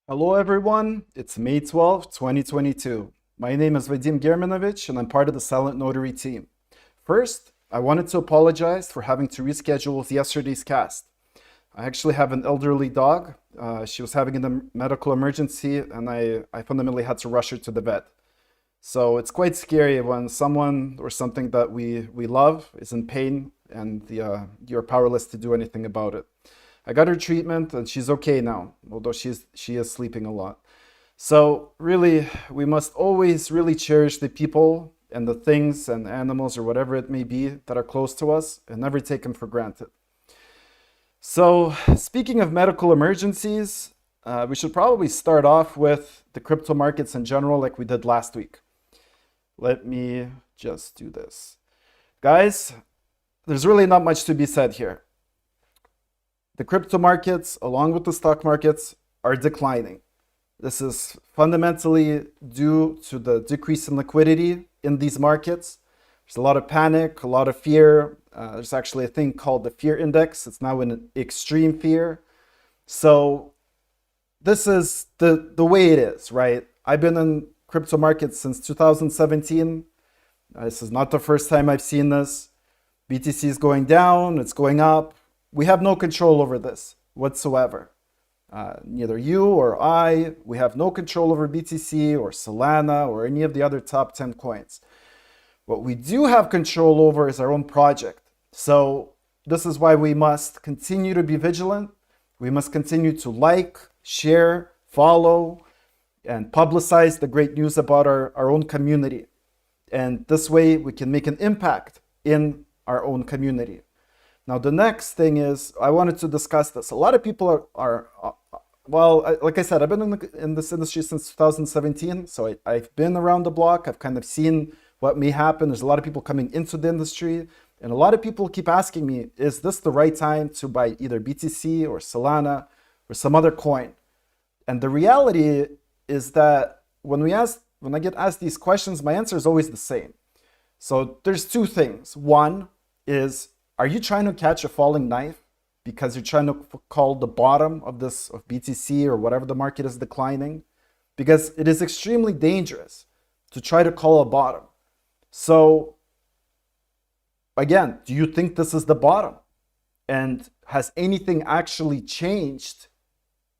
Hello everyone, it's May 12, 2022. My name is Vadim and I'm part of the SilentNotary team. First, I wanted to apologize for having to reschedule yesterday's cast. I actually have an elderly dog. She was having a medical emergency and I fundamentally had to rush her to the vet. So it's quite scary when someone or something that we love is in pain and you're powerless to do anything about it. I got her treatment and she's okay now, although she is sleeping a lot. So really, we must always really cherish the people and the things and animals or whatever it may be that are close to us and never take them for granted. So speaking of medical emergencies, we should probably start off with the crypto markets in general like we did last week. Let me just do this. Guys, there's really not much to be said here. The crypto markets, along with the stock markets, are declining. This is fundamentally due to the decrease in liquidity in these markets. There's a lot of panic, a lot of fear. There's actually a thing called the fear index. It's now in extreme fear. So this is the way it is, right? I've been in crypto markets since 2017. This is not the first time I've seen this. BTC is going down, it's going up. We have no control over this whatsoever. Neither you or I, we have no control over BTC or Solana or any of the other top 10 coins. What we do have control over is our own project. So this is why we must continue to be vigilant. We must continue to like, share, follow, and publicize the great news about our own community. And this way we can make an impact in our own community. Now, the next thing is, I wanted to discuss this. A lot of people like I said, I've been in this industry since 2017. So I've been around the block. I've kind of seen what may happen. There's a lot of people coming into the industry. And a lot of people keep asking me, is this the right time to buy either BTC or Solana or some other coin? And the reality is that when I get asked these questions, my answer is always the same. So there's two things. One is, are you trying to catch a falling knife because you're trying to call the bottom of BTC or whatever the market is declining? Because it is extremely dangerous to try to call a bottom. So again, do you think this is the bottom? And has anything actually changed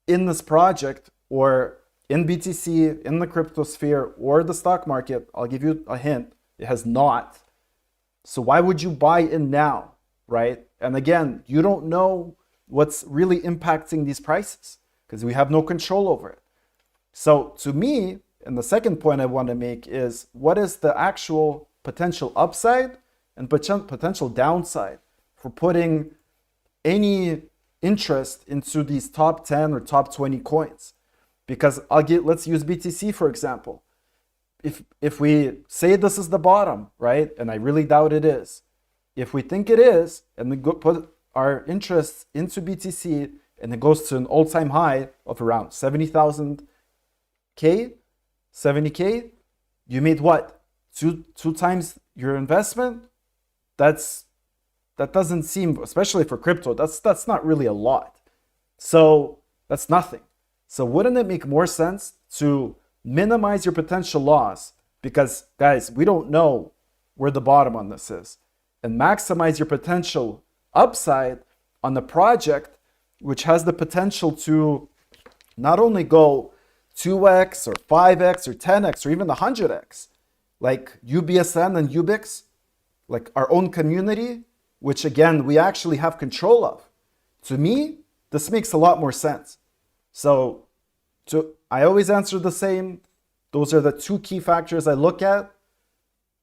in this project or in BTC, in the crypto sphere or the stock market? I'll give you a hint. It has not. So why would you buy in now? Right? And again, you don't know what's really impacting these prices because we have no control over it. So to me, and the second point I want to make is, what is the actual potential upside and potential downside for putting any interest into these top 10 or top 20 coins? Because let's use BTC for example. If we say this is the bottom, right? And I really doubt it is. If we think it is, and we put our interests into BTC, and it goes to an all-time high of around 70,000 K, 70K, you made what? Two times your investment? That doesn't seem, especially for crypto, that's not really a lot. So that's nothing. So wouldn't it make more sense to minimize your potential loss? Because guys, we don't know where the bottom on this is. And maximize your potential upside on the project, which has the potential to not only go 2x or 5x or 10x or even 100x, like UBSN and UBIX, like our own community, which again, we actually have control of. To me, this makes a lot more sense. So I always answer the same. Those are the two key factors I look at.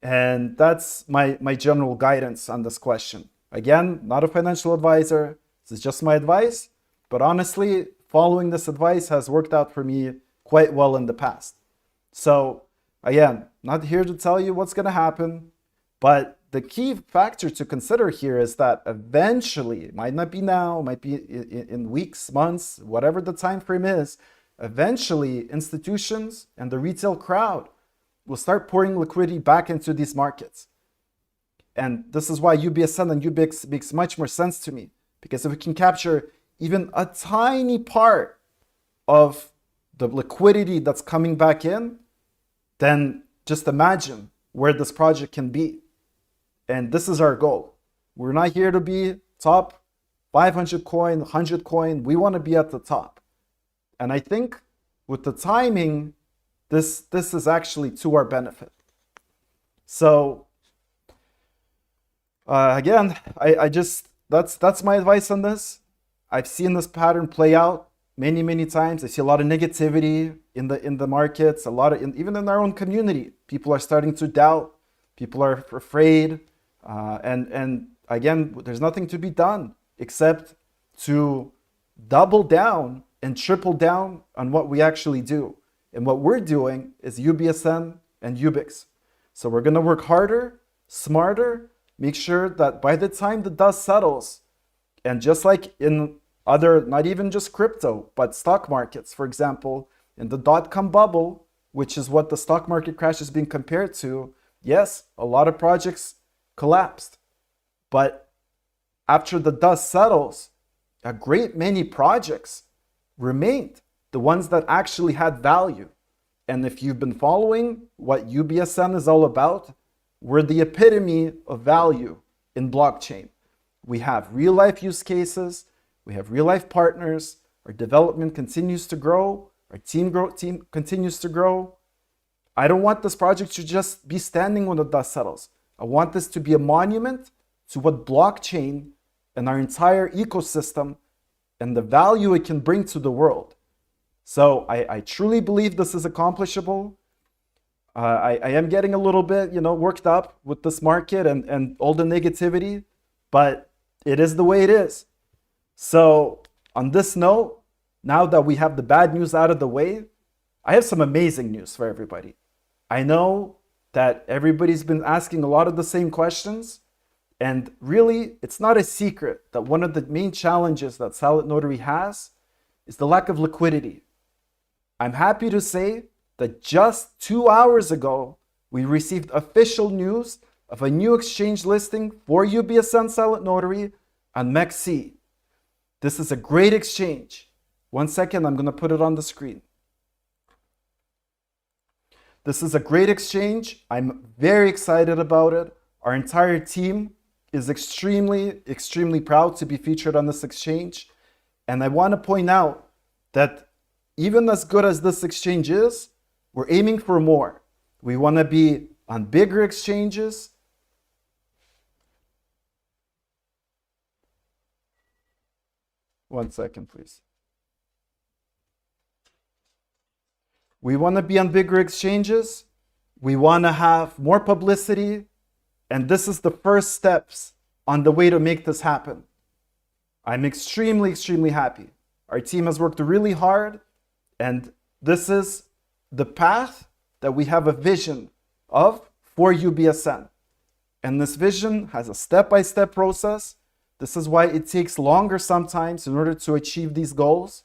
And that's my general guidance on this question. Again, not a financial advisor. This is just my advice. But honestly, following this advice has worked out for me quite well in the past. So again, not here to tell you what's going to happen. But the key factor to consider here is that eventually, it might not be now, might be in weeks, months, whatever the time frame is, eventually institutions and the retail crowd will start pouring liquidity back into these markets. And this is why UBSN and UBIX makes much more sense to me. Because if we can capture even a tiny part of the liquidity that's coming back in, then just imagine where this project can be. And this is our goal. We're not here to be top 500 coin, 100 coin. We want to be at the top. And I think with the timing, this is actually to our benefit. So again, I just, that's my advice on this. I've seen this pattern play out many times. I see a lot of negativity in the markets, a lot of, even in our own community. People are starting to doubt. People are afraid. And again, there's nothing to be done except to double down and triple down on what we actually do. And what we're doing is UBSN and UBIX. So we're going to work harder, smarter, make sure that by the time the dust settles, and just like in other, not even just crypto, but stock markets, for example, in the dot-com bubble, which is what the stock market crash is being compared to, yes, a lot of projects collapsed. But after the dust settles, a great many projects remained, the ones that actually had value. And if you've been following what UBSN is all about, we're the epitome of value in blockchain. We have real life use cases, we have real life partners, our development continues to grow, our team continues to grow. I don't want this project to just be standing when the dust settles. I want this to be a monument to what blockchain and our entire ecosystem and the value it can bring to the world. So I truly believe this is accomplishable. I am getting a little bit, worked up with this market and all the negativity, but it is the way it is. So on this note, now that we have the bad news out of the way, I have some amazing news for everybody. I know that everybody's been asking a lot of the same questions, and really, it's not a secret that one of the main challenges that SilentNotary has is the lack of liquidity. I'm happy to say that just 2 hours ago, we received official news of a new exchange listing for UBSN SilentNotary on MEXC. This is a great exchange. 1 second, I'm going to put it on the screen. This is a great exchange. I'm very excited about it. Our entire team is extremely proud to be featured on this exchange. And I want to point out that even as good as this exchange is, we're aiming for more. We want to be on bigger exchanges. One second, please. We want to be on bigger exchanges. We want to have more publicity. And this is the first steps on the way to make this happen. I'm extremely happy. Our team has worked really hard, and this is the path that we have a vision of for UBSN. And this vision has a step-by-step process. This is why it takes longer sometimes in order to achieve these goals.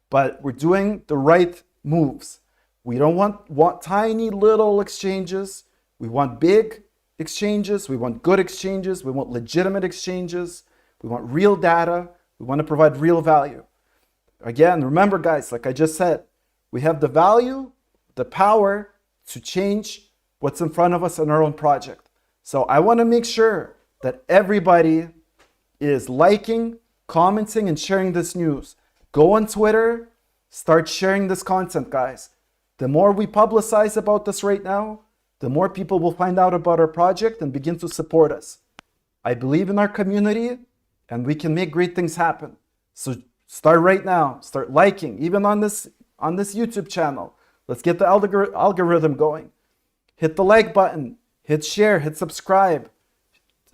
But we're doing the right moves. We don't want tiny little exchanges. We want big exchanges. We want good exchanges. We want legitimate exchanges. We want real data. We want to provide real value. Again, remember guys, like I just said, we have the value, the power to change what's in front of us in our own project. So I want to make sure that everybody is liking, commenting, and sharing this news. Go on Twitter, start sharing this content, guys. The more we publicize about this right now, the more people will find out about our project and begin to support us. I believe in our community, and we can make great things happen. So start right now, start liking, even on this YouTube channel. Let's get the algorithm going. Hit the like button, hit share, hit subscribe,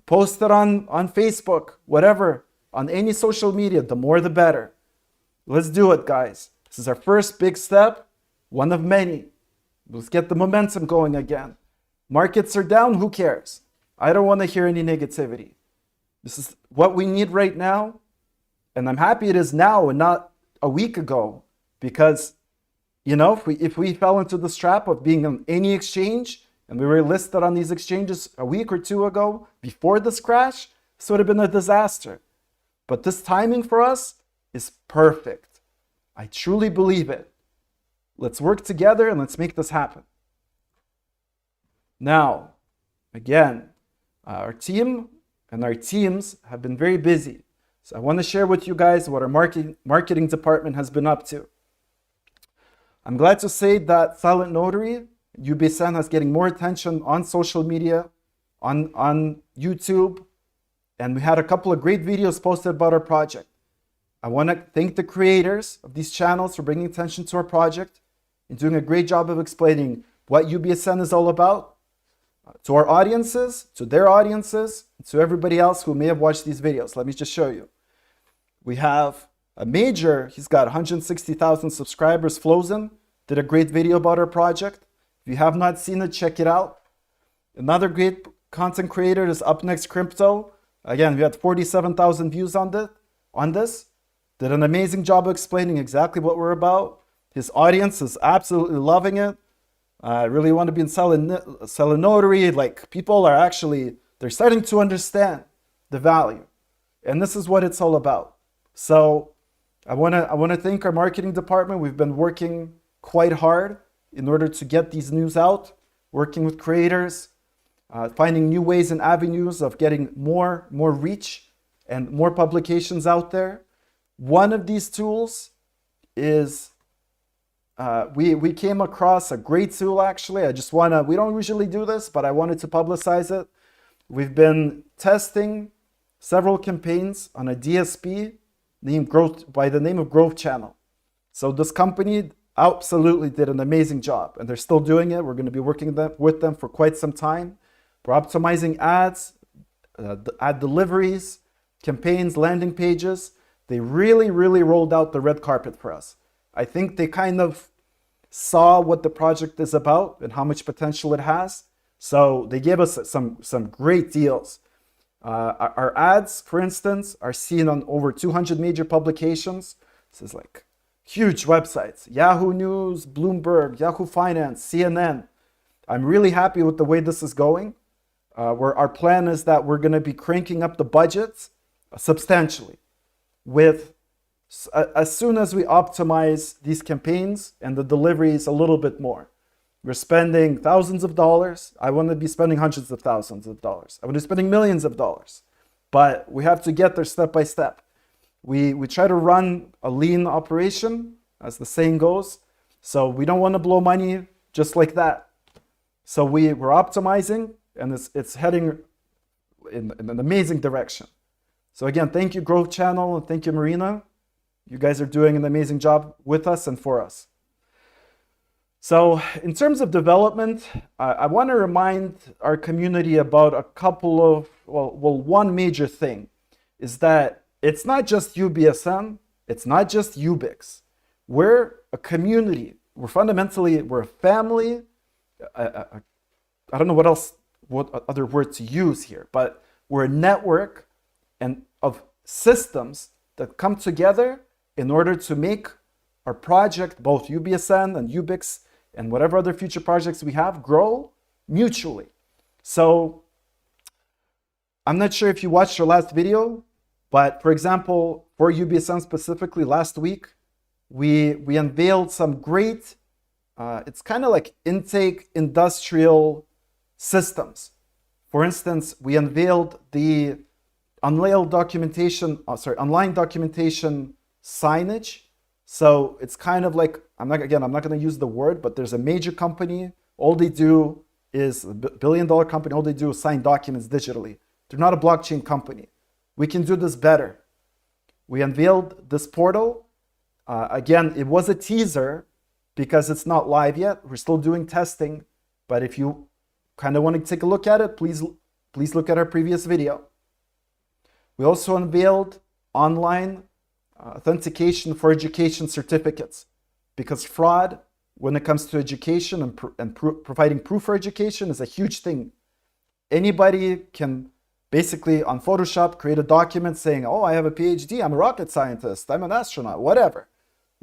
post it on Facebook, whatever, on any social media, the more the better. Let's do it, guys. This is our first big step, one of many. Let's get the momentum going again. Markets are down, who cares? I don't want to hear any negativity. This is what we need right now. And I'm happy it is now and not a week ago, because, if we fell into this trap of being on any exchange and we were listed on these exchanges a week or two ago before this crash, this would have been a disaster. But this timing for us is perfect. I truly believe it. Let's work together and let's make this happen. Now, again, our team and our teams have been very busy. So I want to share with you guys what our marketing department has been up to. I'm glad to say that SilentNotary, UBSN, is getting more attention on social media, on YouTube, and we had a couple of great videos posted about our project. I want to thank the creators of these channels for bringing attention to our project and doing a great job of explaining what UBSN is all about to our audiences, to their audiences, to everybody else who may have watched these videos. Let me just show you. We have a major, he's got 160,000 subscribers, Flozen, did a great video about our project. If you have not seen it, check it out. Another great content creator is Up Next Crypto. Again, we had 47,000 views on this. Did an amazing job of explaining exactly what we're about. His audience is absolutely loving it. I really want to be in SilentNotary. Like, people are actually, they're starting to understand the value. And this is what it's all about. So I want to thank our marketing department. We've been working quite hard in order to get these news out, working with creators, finding new ways and avenues of getting more reach and more publications out there. One of these tools is, we came across a great tool actually. We don't usually do this, but I wanted to publicize it. We've been testing several campaigns on a DSP by the name of Growth Channel. So this company absolutely did an amazing job, and they're still doing it. We're going to be working with them for quite some time. We're optimizing ads, ad deliveries, campaigns, landing pages. They really rolled out the red carpet for us. I think they kind of saw what the project is about and how much potential it has. So they gave us some great deals. Our ads, for instance, are seen on over 200 major publications. This is like huge websites: Yahoo News, Bloomberg, Yahoo Finance, CNN. I'm really happy with the way this is going. Where our plan is that we're going to be cranking up the budgets substantially as soon as we optimize these campaigns and the deliveries a little bit more. We're spending thousands of dollars. I want to be spending hundreds of thousands of dollars. I want to be spending millions of dollars. But we have to get there step by step. We try to run a lean operation, as the saying goes. So we don't want to blow money just like that. So we're optimizing, and it's heading in an amazing direction. So again, thank you, Growth Channel, and thank you, Marina. You guys are doing an amazing job with us and for us. So in terms of development, I want to remind our community about a couple of, one major thing is that it's not just UBSN, it's not just UBIX. We're a community. We're a family. I don't know what other word to use here, but we're a network of systems that come together in order to make our project, both UBSN and UBIX and whatever other future projects we have, grow mutually. So I'm not sure if you watched our last video, but for example, for UBSN specifically, last week, we unveiled some great, it's kind of like intake industrial systems. For instance, we unveiled the online documentation signage. So it's kind of like, I'm not going to use the word, but there's a major company. All they do is a billion-dollar company. All they do is sign documents digitally. They're not a blockchain company. We can do this better. We unveiled this portal. Again, it was a teaser because it's not live yet. We're still doing testing. But if you kind of want to take a look at it, please look at our previous video. We also unveiled online authentication for education certificates, because fraud when it comes to education and providing proof for education is a huge thing. Anybody can basically on Photoshop create a document saying, oh, I have a PhD, I'm a rocket scientist, I'm an astronaut, whatever.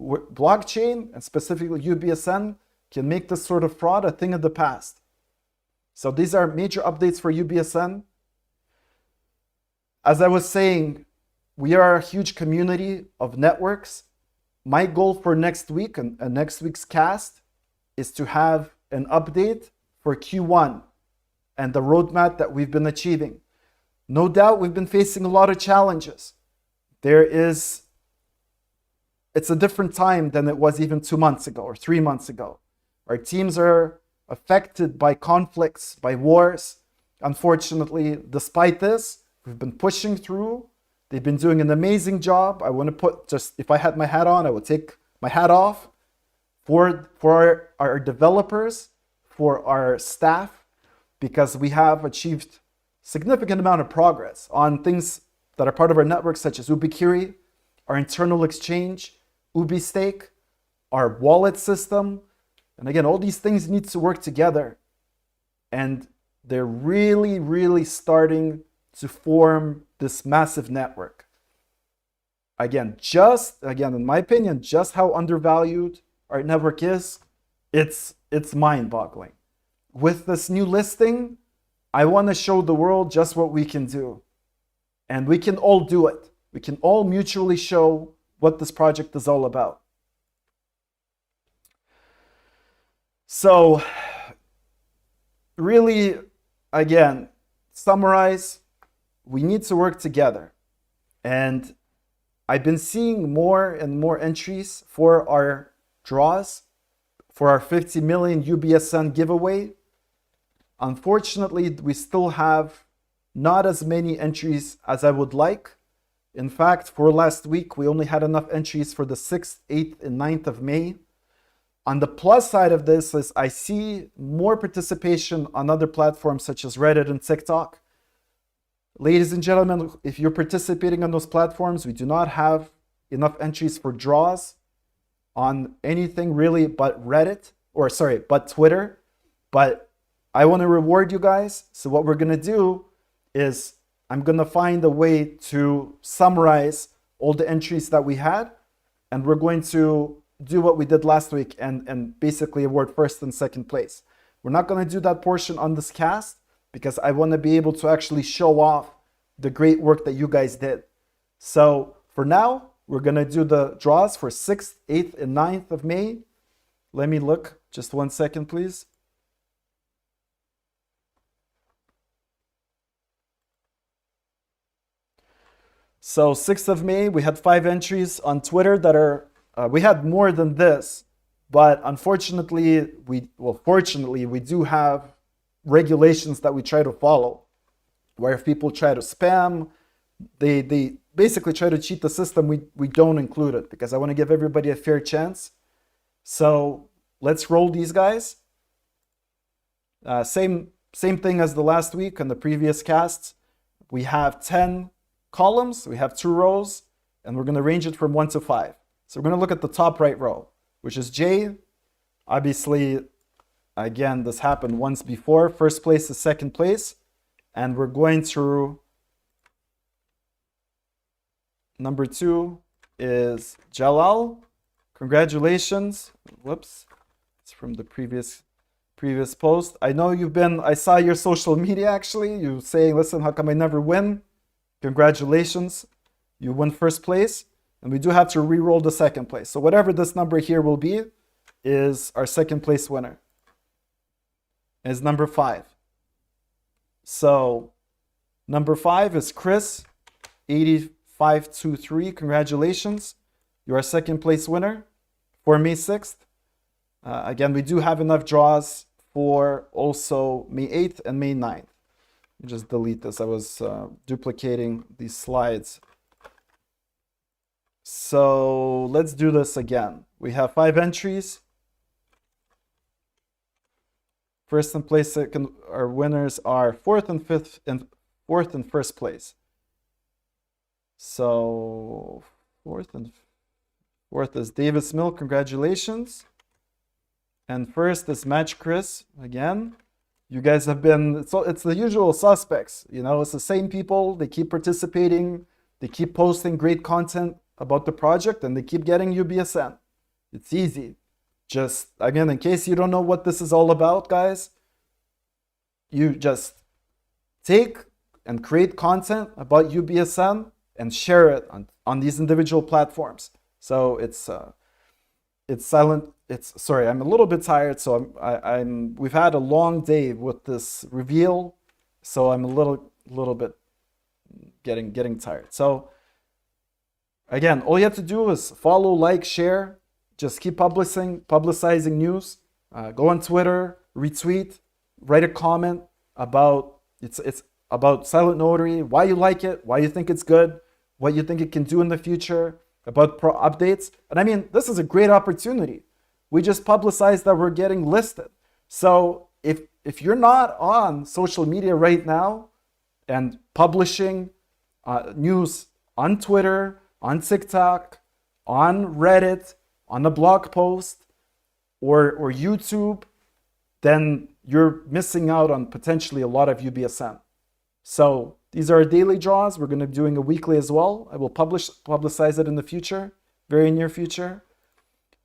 Blockchain, and specifically UBSN, can make this sort of fraud a thing of the past. So these are major updates for UBSN. As I was saying, we are a huge community of networks, my goal for next week and next week's cast is to have an update for Q1 and the roadmap that we've been achieving. No doubt we've been facing a lot of challenges. It's a different time than it was even 2 months ago or 3 months ago. Our teams are affected by conflicts, by wars. Unfortunately, despite this, we've been pushing through. They've been doing an amazing job. I want to put, just if I had my hat on, I would take my hat off for our developers, for our staff, because we have achieved significant amount of progress on things that are part of our network, such as UbiKiri, our internal exchange, UbiStake, our wallet system. And again, all these things need to work together. And they're really, really starting to form this massive network. Again, in my opinion, just how undervalued our network is, it's mind-boggling. With this new listing, I want to show the world just what we can do. And we can all do it. We can all mutually show what this project is all about. So, really, again, summarize, we need to work together. And I've been seeing more and more entries for our draws, for our 50 million UBSN giveaway. Unfortunately, we still have not as many entries as I would like. In fact, for last week, we only had enough entries for the 6th, 8th, and 9th of May. On the plus side of this is I see more participation on other platforms such as Reddit and TikTok. Ladies and gentlemen, if you're participating on those platforms, we do not have enough entries for draws on anything really but but Twitter. But I want to reward you guys. So what we're going to do is I'm going to find a way to summarize all the entries that we had, and we're going to do what we did last week and basically award first and second place. We're not going to do that portion on this cast because I want to be able to actually show off the great work that you guys did. So for now, we're going to do the draws for 6th, 8th, and 9th of May. Let me look. Just 1 second, please. So 6th of May, we had 5 entries on Twitter that are, we had more than this, but unfortunately, fortunately, we do have regulations that we try to follow, where if people try to spam, they basically try to cheat the system, we don't include it because I want to give everybody a fair chance. So let's roll these guys. Same thing as the last week and the previous casts. We have 10 columns, we have 2 rows, and we're going to range it from 1 to 5. So we're going to look at the top right row, which is J. Obviously, again, this happened once before. First place is second place. And we're going through number 2 is Jalal. Congratulations. Whoops. It's from the previous post. I know I saw your social media actually. You saying, listen, how come I never win? Congratulations. You won first place. And we do have to re-roll the second place. So whatever this number here will be is our second place winner. Is number 5. So number 5 is Chris, 8523. Congratulations. You're our second place winner for May 6th. Again, we do have enough draws for also May 8th and May 9th. Just delete this. I was duplicating these slides. So let's do this again. We have 5 entries. First and place, second, our winners are 4th and 5th and 4th and first place. So 4th is Davis Mill. Congratulations. And first is Match Chris again. You guys have been, it's the usual suspects, you know, it's the same people, they keep participating, they keep posting great content about the project, and they keep getting UBSN. It's easy. Just, again, in case you don't know what this is all about, guys, you just take and create content about UBSN and share it on these individual platforms. So it's it's silent. It's sorry, I'm a little bit tired, so we've had a long day with this reveal, so I'm a little bit getting tired. So again, all you have to do is follow, like, share, just keep publicizing news. Go on Twitter, retweet, write a comment about it's about Silent Notary, why you like it, why you think it's good, what you think it can do in the future, about pro updates. And I mean, this is a great opportunity. We just publicized that we're getting listed. So if you're not on social media right now and publishing news on Twitter, on TikTok, on Reddit, on a blog post, or YouTube, then you're missing out on potentially a lot of UBSN. So these are our daily draws. We're going to be doing a weekly as well. I will publicize it in the future, very near future.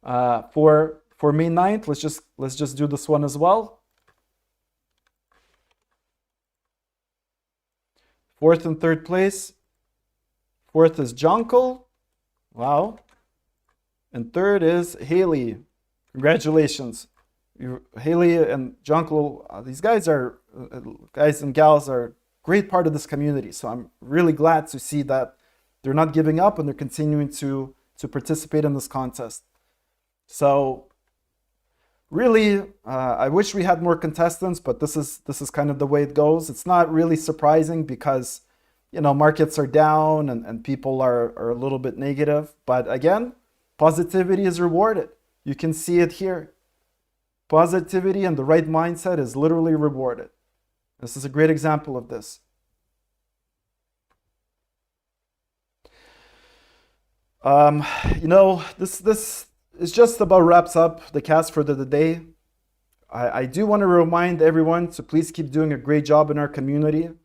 For May 9th, let's just do this one as well. Fourth and third place. Fourth is Jonkel. Wow. And third is Haley. Congratulations. Haley and Jonkel, these guys and gals are a great part of this community. So I'm really glad to see that they're not giving up and they're continuing to participate in this contest. So really, I wish we had more contestants, but this is kind of the way it goes. It's not really surprising because, you know, markets are down and people are a little bit negative. But again, positivity is rewarded. You can see it here. Positivity and the right mindset is literally rewarded. This is a great example of this. You know, this is just about wraps up the cast for the day. I do want to remind everyone to please keep doing a great job in our community. A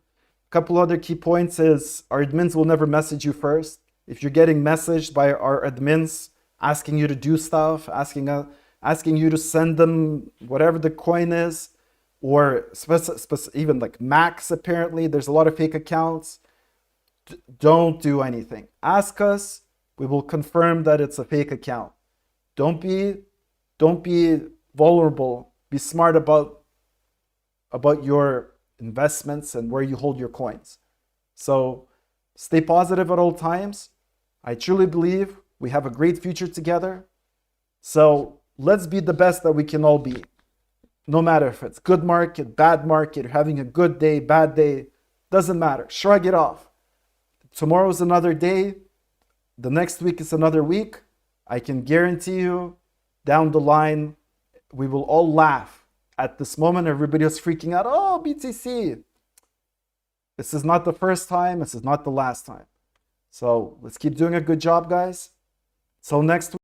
couple other key points is our admins will never message you first. If you're getting messaged by our admins asking you to do stuff, asking you to send them whatever the coin is, or even like Max, apparently there's a lot of fake accounts. Don't do anything. Ask us. We will confirm that it's a fake account. Don't be vulnerable. Be smart about your investments and where you hold your coins. So stay positive at all times. I truly believe we have a great future together. So let's be the best that we can all be. No matter if it's good market, bad market, having a good day, bad day, doesn't matter. Shrug it off. Tomorrow's another day. The next week is another week. I can guarantee you down the line, we will all laugh. At this moment, everybody is freaking out. Oh, BTC. This is not the first time. This is not the last time. So let's keep doing a good job, guys. Till next week.